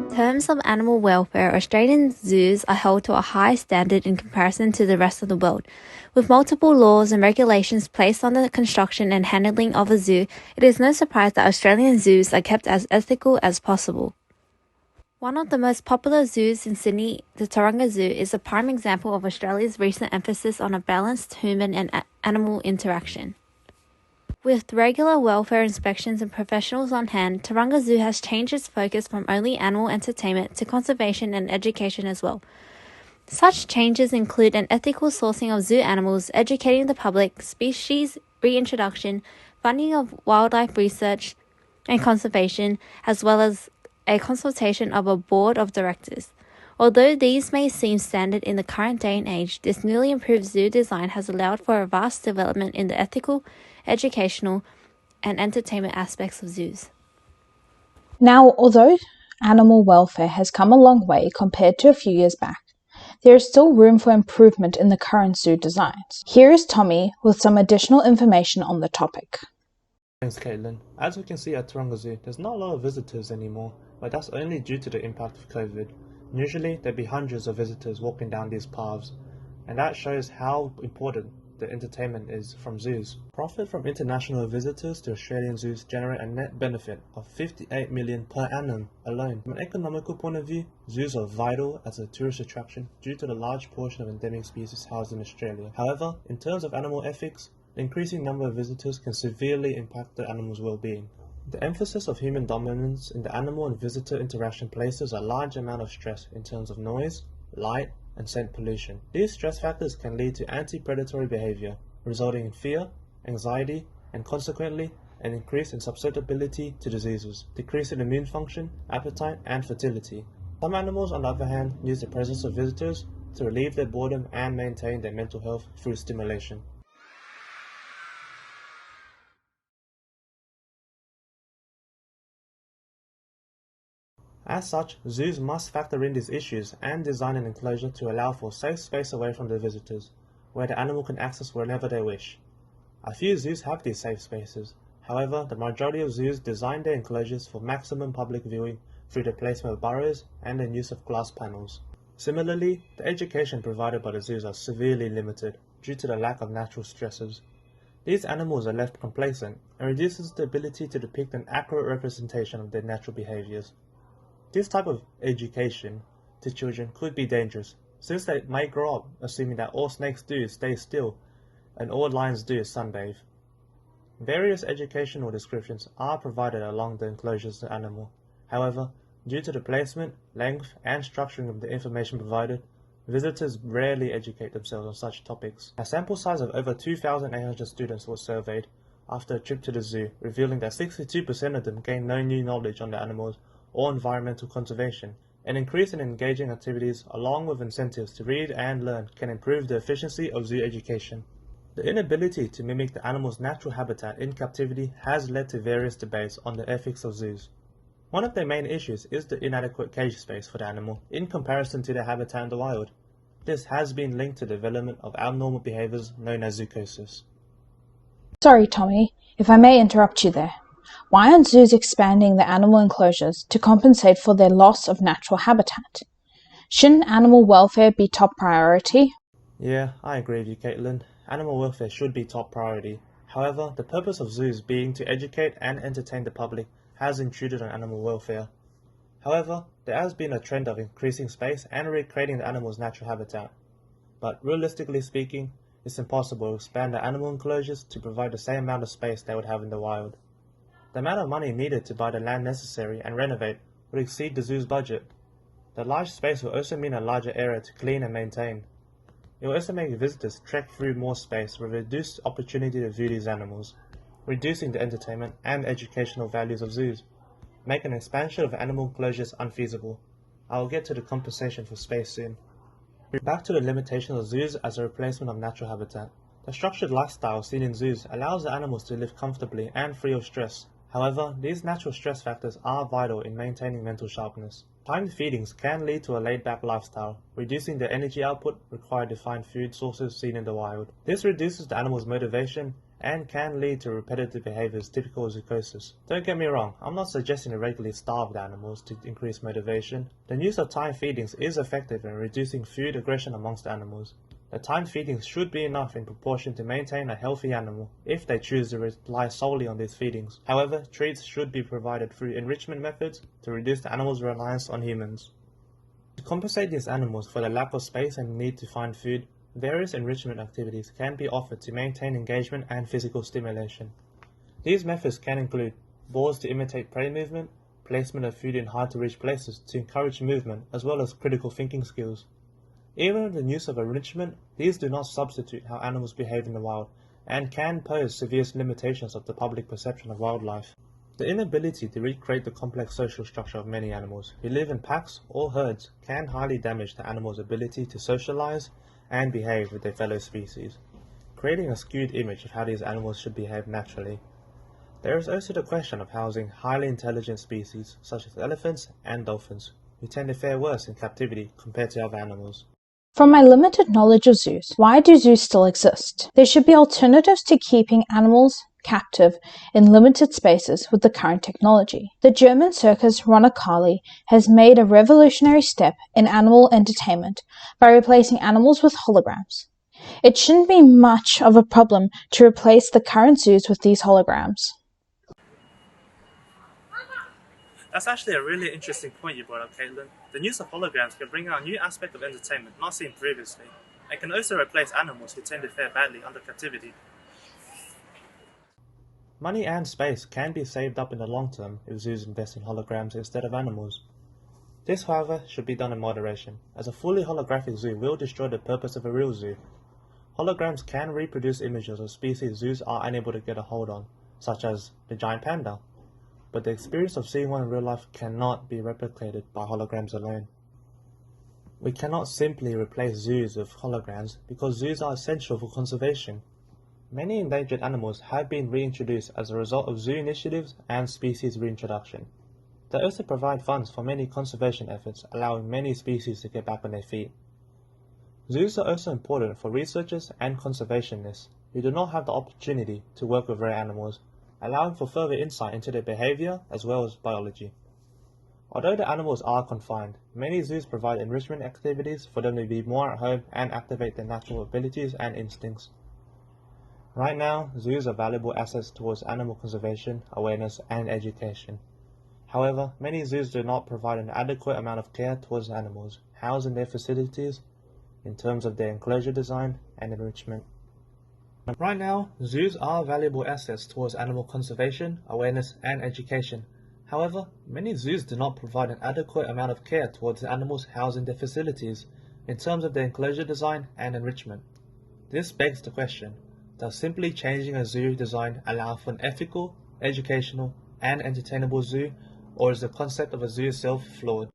terms of animal welfare, Australian zoos are held to a high standard in comparison to the rest of the world. With multiple laws and regulations placed on the construction and handling of a zoo, it is no surprise that Australian zoos are kept as ethical as possible. One of the most popular zoos in Sydney, the Taronga Zoo, is a prime example of Australia's recent emphasis on a balanced human and animal interaction. With regular welfare inspections and professionals on hand, Taronga Zoo has changed its focus from only animal entertainment to conservation and education as well. Such changes include an ethical sourcing of zoo animals, educating the public, species reintroduction, funding of wildlife research and conservation, as well as a consultation of a board of directors. Although these may seem standard in the current day and age, this newly improved zoo design has allowed for a vast development in the ethical, educational, and entertainment aspects of zoos. Now, although animal welfare has come a long way compared to a few years back, there is still room for improvement in the current zoo designs. Here is Tommy with some additional information on the topic. Thanks, Caitlin. As we can see at Taronga Zoo, there's not a lot of visitors anymore, but that's only due to the impact of COVID. Usually, there'd be hundreds of visitors walking down these paths, and that shows how important the entertainment is from zoos. Profit from international visitors to Australian zoos generate a net benefit of $58 million per annum alone. From an economical point of view, zoos are vital as a tourist attraction due to the large portion of endemic species housed in Australia. However, in terms of animal ethics, the increasing number of visitors can severely impact the animal's well-being. The emphasis of human dominance in the animal and visitor interaction places a large amount of stress in terms of noise, light, and scent pollution. These stress factors can lead to anti-predatory behavior, resulting in fear, anxiety, and consequently, an increase in susceptibility to diseases, decrease in immune function, appetite, and fertility. Some animals, on the other hand, use the presence of visitors to relieve their boredom and maintain their mental health through stimulation. As such, zoos must factor in these issues and design an enclosure to allow for safe space away from the visitors, where the animal can access whenever they wish. A few zoos have these safe spaces. However, the majority of zoos design their enclosures for maximum public viewing through the placement of burrows and the use of glass panels. Similarly, the education provided by the zoos are severely limited due to the lack of natural stressors. These animals are left complacent and reduces the ability to depict an accurate representation of their natural behaviors. This type of education to children could be dangerous, since they may grow up assuming that all snakes do is stay still and all lions do is sunbathe. Various educational descriptions are provided along the enclosures of the animal. However, due to the placement, length, and structuring of the information provided, visitors rarely educate themselves on such topics. A sample size of over 2,800 students was surveyed after a trip to the zoo, revealing that 62% of them gained no new knowledge on the animals or environmental conservation. An increase in engaging activities along with incentives to read and learn can improve the efficiency of zoo education. The inability to mimic the animal's natural habitat in captivity has led to various debates on the ethics of zoos. One of their main issues is the inadequate cage space for the animal in comparison to their habitat in the wild. This has been linked to the development of abnormal behaviors known as zoochosis. Sorry, Tommy, if I may interrupt you there. Why aren't zoos expanding the animal enclosures to compensate for their loss of natural habitat? Shouldn't animal welfare be top priority? Yeah, I agree with you, Caitlin. Animal welfare should be top priority. However, the purpose of zoos being to educate and entertain the public has intruded on animal welfare. However, there has been a trend of increasing space and recreating the animal's natural habitat. But realistically speaking, it's impossible to expand the animal enclosures to provide the same amount of space they would have in the wild. The amount of money needed to buy the land necessary and renovate would exceed the zoo's budget. The large space will also mean a larger area to clean and maintain. It will also make visitors trek through more space with reduced opportunity to view these animals, reducing the entertainment and educational values of zoos, making an expansion of animal enclosures unfeasible. I will get to the compensation for space soon. Back to the limitations of zoos as a replacement of natural habitat. The structured lifestyle seen in zoos allows the animals to live comfortably and free of stress. However, these natural stress factors are vital in maintaining mental sharpness. Timed feedings can lead to a laid-back lifestyle, reducing the energy output required to find food sources seen in the wild. This reduces the animal's motivation and can lead to repetitive behaviors typical of zoochosis. Don't get me wrong, I'm not suggesting to regularly starve the animals to increase motivation. The use of timed feedings is effective in reducing food aggression amongst animals. The timed feedings should be enough in proportion to maintain a healthy animal if they choose to rely solely on these feedings. However, treats should be provided through enrichment methods to reduce the animal's reliance on humans. To compensate these animals for the lack of space and need to find food, various enrichment activities can be offered to maintain engagement and physical stimulation. These methods can include balls to imitate prey movement, placement of food in hard-to-reach places to encourage movement, as well as critical thinking skills. Even with the use of enrichment, these do not substitute how animals behave in the wild, and can pose severe limitations of the public perception of wildlife. The inability to recreate the complex social structure of many animals who live in packs or herds can highly damage the animal's ability to socialize and behave with their fellow species, creating a skewed image of how these animals should behave naturally. There is also the question of housing highly intelligent species such as elephants and dolphins, who tend to fare worse in captivity compared to other animals. From my limited knowledge of zoos, why do zoos still exist? There should be alternatives to keeping animals captive in limited spaces with the current technology. The German circus Roncalli has made a revolutionary step in animal entertainment by replacing animals with holograms. It shouldn't be much of a problem to replace the current zoos with these holograms. That's actually a really interesting point you brought up, Caitlin. The use of holograms can bring out a new aspect of entertainment not seen previously, and can also replace animals who tend to fare badly under captivity. Money and space can be saved up in the long term if zoos invest in holograms instead of animals. This, however, should be done in moderation, as a fully holographic zoo will destroy the purpose of a real zoo. Holograms can reproduce images of species zoos are unable to get a hold on, such as the giant panda, but the experience of seeing one in real life cannot be replicated by holograms alone. We cannot simply replace zoos with holograms because zoos are essential for conservation. Many endangered animals have been reintroduced as a result of zoo initiatives and species reintroduction. They also provide funds for many conservation efforts, allowing many species to get back on their feet. Zoos are also important for researchers and conservationists who do not have the opportunity to work with rare animals, allowing for further insight into their behavior as well as biology. Although the animals are confined, many zoos provide enrichment activities for them to be more at home and activate their natural abilities and instincts. Right now, zoos are valuable assets towards animal conservation, awareness, and education. However, many zoos do not provide an adequate amount of care towards animals housed in their facilities in terms of their enclosure design and enrichment. Right now, zoos are valuable assets towards animal conservation, awareness, and education. However, many zoos do not provide an adequate amount of care towards the animals housed in their facilities in terms of their enclosure design and enrichment. This begs the question, does simply changing a zoo design allow for an ethical, educational, and entertainable zoo, or is the concept of a zoo itself flawed?